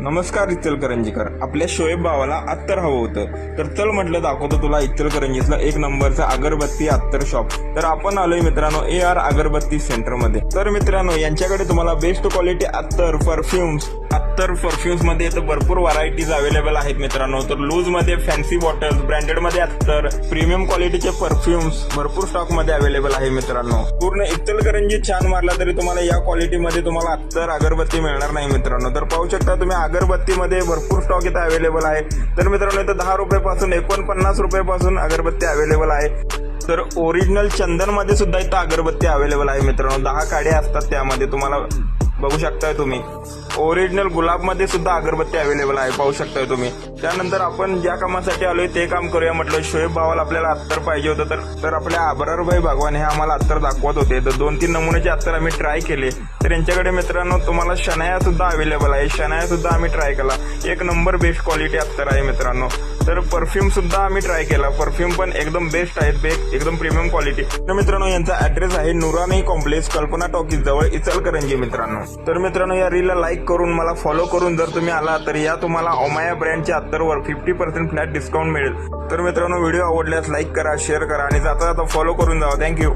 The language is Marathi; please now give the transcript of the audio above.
नमस्कार इचलकरंजीकर. आपल्या शोएब भावाला अत्तर हवं होतं तर चल म्हटलं दाखवतो तुला इचलकरंजीतला एक नंबरचा अगरबत्ती अत्तर शॉप. तर आपण आलोय मित्रांनो AR अगरबत्ती सेंटर मध्ये. तर मित्रांनो यांच्याकडे तुम्हाला बेस्ट क्वालिटी अत्तर परफ्युम्स मध्ये तर भरपूर व्हरायटीज अवेलेबल आहेत मित्रांनो. तर लूज मध्ये फॅन्सी बॉटल्स, ब्रँडेड मध्ये अत्तर, प्रीमियम क्वालिटीचे परफ्युम्स भरपूर स्टॉक मध्ये अवेलेबल आहे मित्रांनो. पूर्ण इचलकरंजी छान मारला तरी तुम्हाला या क्वालिटी मध्ये तुम्हाला अत्तर अगरबत्ती मिळणार नाही मित्रांनो. तर पाहू शकता तुम्ही अगरबत्तीमध्ये भरपूर स्टॉक इथं अवेलेबल आहे. तर मित्रांनो इथं 10 रुपयापासून 49 रुपयापासून अगरबत्ती अवेलेबल आहे. तर ओरिजिनल चंदन मध्ये सुद्धा इथं अगरबत्ती अवेलेबल आहे मित्रांनो. 10 काड्या असतात त्यामध्ये तुम्हाला बघू शकताय तुम्ही. ओरिजिनल गुलाब मध्ये सुद्धा अगरबत्ती अवेलेबल आहे पाहू शकताय तुम्ही. त्यानंतर आपण ज्या कामासाठी आलोय ते काम करूया म्हटलं. शोएब भावाला आपल्याला अत्तर पाहिजे होतं तर आपल्या आबरारभाई भगवान हे आम्हाला अत्तर दाखवत होते. तर 2-3 नमुन्याचे अत्तर आम्ही ट्राय केले. तर यांच्याकडे मित्रांनो तुम्हाला शनाया सुद्धा अवेलेबल आहे. शनाया सुद्धा आम्ही ट्राय केला. एक नंबर बेस्ट क्वालिटी अत्तर आहे मित्रांनो. तर परफ्यूम सुद्धा आम्ही ट्राय केला. परफ्यूम पण एकदम बेस्ट आहेत, एकदम प्रीमियम क्वालिटी. तर मित्रांनो यांचा ऍड्रेस आहे नुरानी कॉम्प्लेक्स, कल्पना टॉकीज जवळ, इचलकरंजी मित्रांनो. तर मित्रांनो या रीलला लाईक करून मला फॉलो करून जर तुम्ही आला तर या तुम्हाला ओमाया ब्रँडच्या अत्तरवर 50% फ्लॅट डिस्काउंट मिळेल. तर मित्रांनो व्हिडिओ आवडल्यास लाईक करा, शेअर करा आणि जाता जाता फॉलो करून जावा. थँक्यू.